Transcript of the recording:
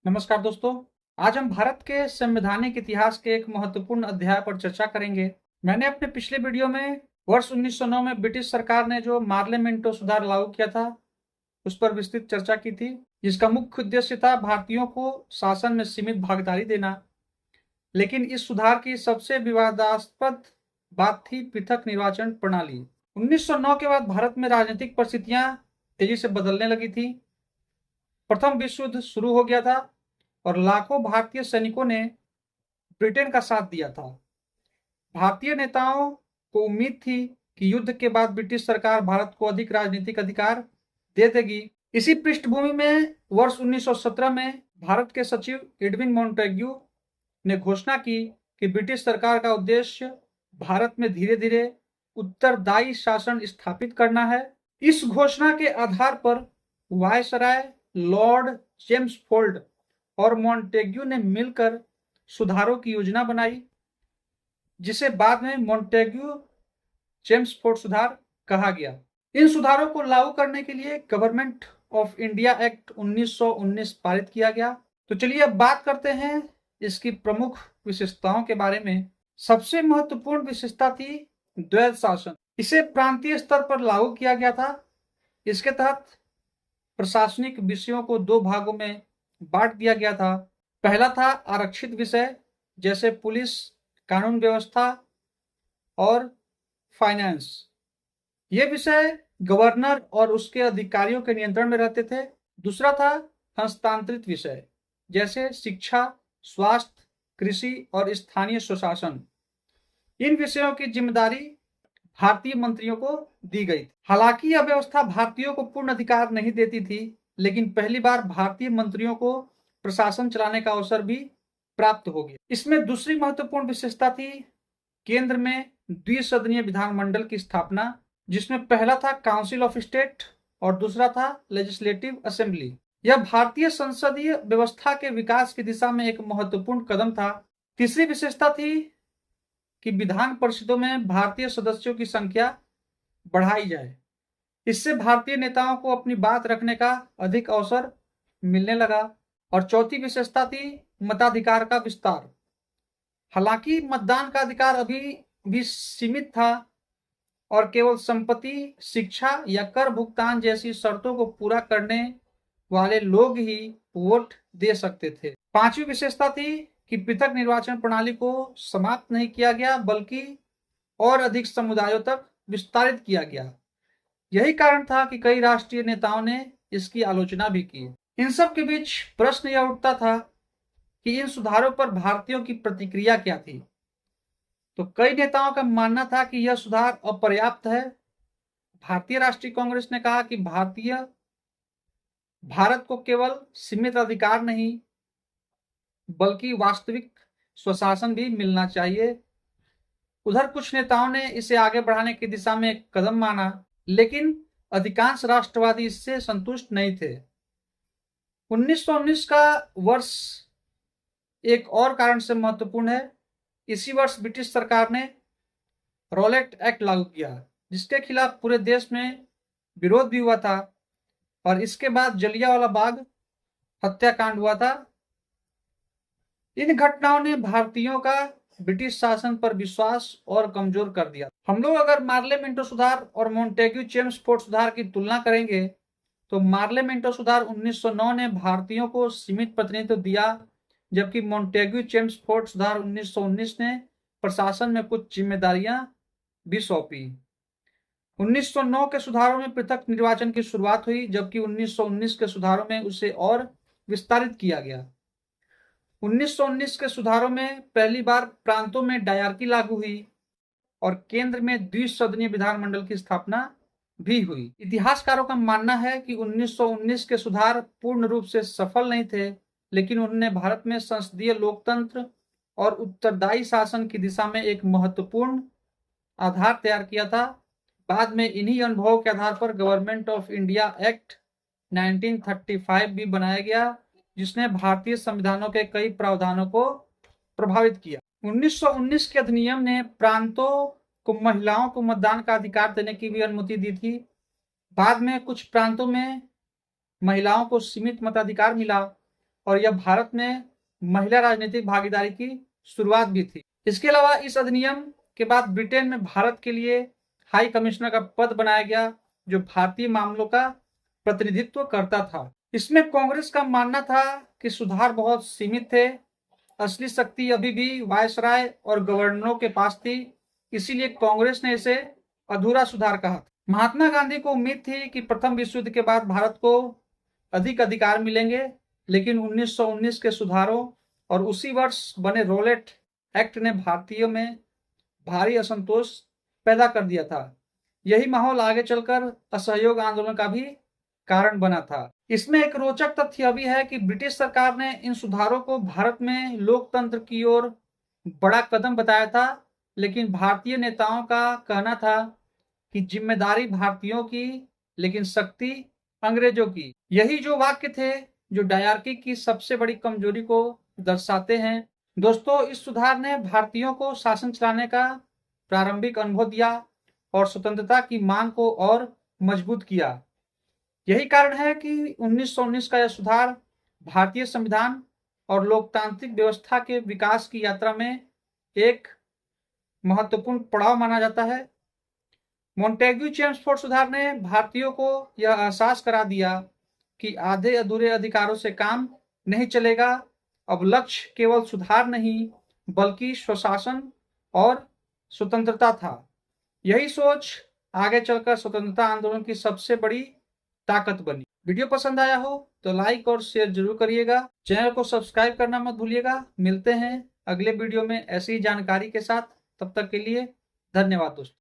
नमस्कार दोस्तों। आज हम भारत के संवैधानिक इतिहास के एक महत्वपूर्ण अध्याय पर चर्चा करेंगे। मैंने अपने पिछले वीडियो में वर्ष 1909 में ब्रिटिश सरकार ने जो मार्लियामेंटो सुधार लागू किया था उस पर विस्तृत चर्चा की थी, जिसका मुख्य उद्देश्य था भारतीयों को शासन में सीमित भागीदारी देना। लेकिन इस सुधार की सबसे विवादास्पद बात थी पृथक निर्वाचन प्रणाली। 1909 के बाद भारत में राजनीतिक परिस्थितियां तेजी से बदलने लगी थी। प्रथम विश्व युद्ध शुरू हो गया था और लाखों भारतीय सैनिकों ने ब्रिटेन का साथ दिया था। भारतीय नेताओं को उम्मीद थी कि युद्ध के बाद ब्रिटिश सरकार भारत को अधिक राजनीतिक अधिकार दे देगी। इसी पृष्ठभूमि में वर्ष 1917 में भारत के सचिव एडविन मॉन्टेग्यू ने घोषणा की कि ब्रिटिश सरकार का उद्देश्य भारत में धीरे धीरे उत्तरदायी शासन स्थापित करना है। इस घोषणा के आधार पर वायसराय लॉर्ड चेम्सफोर्ड और मॉन्टेग्यू ने मिलकर सुधारों की योजना बनाई, जिसे बाद में मॉन्टेग्यू चेम्सफोर्ड सुधार कहा गया। इन सुधारों को लागू करने के लिए गवर्नमेंट ऑफ इंडिया एक्ट 1919 पारित किया गया। तो चलिए अब बात करते हैं इसकी प्रमुख विशेषताओं के बारे में। सबसे महत्वपूर्ण विशेषता थी द्वैध शासन। इसे प्रांतीय स्तर पर लागू किया गया था। इसके तहत प्रशासनिक विषयों को दो भागों में बांट दिया गया था। पहला था आरक्षित विषय, जैसे पुलिस, कानून व्यवस्था और फाइनेंस। ये विषय गवर्नर और उसके अधिकारियों के नियंत्रण में रहते थे। दूसरा था हस्तांतरित विषय, जैसे शिक्षा, स्वास्थ्य, कृषि और स्थानीय स्वशासन। इन विषयों की जिम्मेदारी भारतीय मंत्रियों को दी गई। हालांकि यह व्यवस्था भारतीयों को पूर्ण अधिकार नहीं देती थी, लेकिन पहली बार भारतीय मंत्रियों को प्रशासन चलाने का अवसर भी प्राप्त हो गया। इसमें दूसरी महत्वपूर्ण विशेषता थी केंद्र में द्विसदनीय विधानमंडल की स्थापना, जिसमें पहला था काउंसिल ऑफ स्टेट और दूसरा था लेजिस्लेटिव असेंबली। यह भारतीय संसदीय व्यवस्था के विकास की दिशा में एक महत्वपूर्ण कदम था। तीसरी विशेषता थी कि विधान परिषदों में भारतीय सदस्यों की संख्या बढ़ाई जाए। इससे भारतीय नेताओं को अपनी बात रखने का अधिक अवसर मिलने लगा। और चौथी विशेषता थी मताधिकार का विस्तार। हालांकि मतदान का अधिकार अभी भी सीमित था और केवल संपत्ति, शिक्षा या कर भुगतान जैसी शर्तों को पूरा करने वाले लोग ही वोट दे सकते थे। पांचवी विशेषता थी कि पृथक निर्वाचन प्रणाली को समाप्त नहीं किया गया, बल्कि और अधिक समुदायों तक विस्तारित किया गया। यही कारण था कि कई राष्ट्रीय नेताओं ने इसकी आलोचना भी की। इन सब के बीच प्रश्न यह उठता था कि इन सुधारों पर भारतीयों की प्रतिक्रिया क्या थी। तो कई नेताओं का मानना था कि यह सुधार अपर्याप्त है। भारतीय राष्ट्रीय कांग्रेस ने कहा कि भारत को केवल सीमित अधिकार नहीं, बल्कि वास्तविक स्वशासन भी मिलना चाहिए। उधर कुछ नेताओं ने इसे आगे बढ़ाने की दिशा में एक कदम माना, लेकिन अधिकांश राष्ट्रवादी इससे संतुष्ट नहीं थे। 1919 का वर्ष एक और कारण से महत्वपूर्ण है। इसी वर्ष ब्रिटिश सरकार ने रॉलेट एक्ट लागू किया, जिसके खिलाफ पूरे देश में विरोध भी हुआ था और इसके बाद जलियांवाला बाग हत्याकांड हुआ था। इन घटनाओं ने भारतीयों का ब्रिटिश शासन पर विश्वास और कमजोर कर दिया। हम लोग अगर मार्लियामेंटो सुधार और मॉन्टेग्यू चेम्सफोर्ड सुधार की तुलना करेंगे तो मार्लियामेंटो सुधार 1909 ने भारतीयों को सीमित प्रतिनिधित्व दिया, जबकि मॉन्टेग्यू चेम्सफोर्ड सुधार 1919 ने प्रशासन में कुछ जिम्मेदारियां भी सौंपी। 1909 के सुधारों में पृथक निर्वाचन की शुरुआत हुई, जबकि 1919 के सुधारों में उसे और विस्तारित किया गया। 1919 के सुधारों में पहली बार प्रांतों में डायरकी लागू हुई और केंद्र में द्विसदनीय विधानमंडल की स्थापना भी हुई। इतिहासकारों का मानना है कि 1919 के सुधार पूर्ण रूप से सफल नहीं थे, लेकिन उन्होंने भारत में संसदीय लोकतंत्र और उत्तरदायी शासन की दिशा में एक महत्वपूर्ण आधार तैयार किया था। बाद में इन्हीं अनुभवों के आधार पर गवर्नमेंट ऑफ इंडिया एक्ट 1935 भी बनाया गया, जिसने भारतीय संविधानों के कई प्रावधानों को प्रभावित किया। 1919 के अधिनियम ने प्रांतों को महिलाओं को मतदान का अधिकार देने की भी अनुमति दी थी। बाद में कुछ प्रांतों में महिलाओं को सीमित मताधिकार मिला। और यह भारत में महिला राजनीतिक भागीदारी की शुरुआत भी थी। इसके अलावा इस अधिनियम के बाद ब्रिटेन में भारत के लिए हाई कमिश्नर का पद बनाया गया, जो भारतीय मामलों का प्रतिनिधित्व करता था। इसमें कांग्रेस का मानना था कि सुधार बहुत सीमित थे, असली शक्ति अभी भी वायसराय और गवर्नरों के पास थी, इसीलिए कांग्रेस ने इसे अधूरा सुधार कहा। महात्मा गांधी को उम्मीद थी कि प्रथम विश्व युद्ध के बाद भारत को अधिक अधिकार मिलेंगे, लेकिन 1919 के सुधारों और उसी वर्ष बने रोलेट एक्ट ने भारतीयों में भारी असंतोष पैदा कर दिया था। यही माहौल आगे चलकर असहयोग आंदोलन का भी कारण बना था। इसमें एक रोचक तथ्य भी है कि ब्रिटिश सरकार ने इन सुधारों को भारत में लोकतंत्र की ओर बड़ा कदम बताया था, लेकिन भारतीय नेताओं का कहना था कि जिम्मेदारी भारतीयों की, लेकिन शक्ति अंग्रेजों की। यही जो वाक्य थे जो डायरकी की सबसे बड़ी कमजोरी को दर्शाते हैं। दोस्तों, इस सुधार ने भारतीयों को शासन चलाने का प्रारंभिक अनुभव दिया और स्वतंत्रता की मांग को और मजबूत किया। यही कारण है कि 1919 का यह सुधार भारतीय संविधान और लोकतांत्रिक व्यवस्था के विकास की यात्रा में एक महत्वपूर्ण पड़ाव माना जाता है। मोंटेग्यू चेम्सफोर्ड सुधार ने भारतीयों को यह एहसास करा दिया कि आधे अधूरे अधिकारों से काम नहीं चलेगा। अब लक्ष्य केवल सुधार नहीं, बल्कि स्वशासन और स्वतंत्रता था। यही सोच आगे चलकर स्वतंत्रता आंदोलन की सबसे बड़ी ताकत बनी। वीडियो पसंद आया हो तो लाइक और शेयर जरूर करिएगा। चैनल को सब्सक्राइब करना मत भूलिएगा। मिलते हैं अगले वीडियो में ऐसी ही जानकारी के साथ। तब तक के लिए धन्यवाद दोस्तों।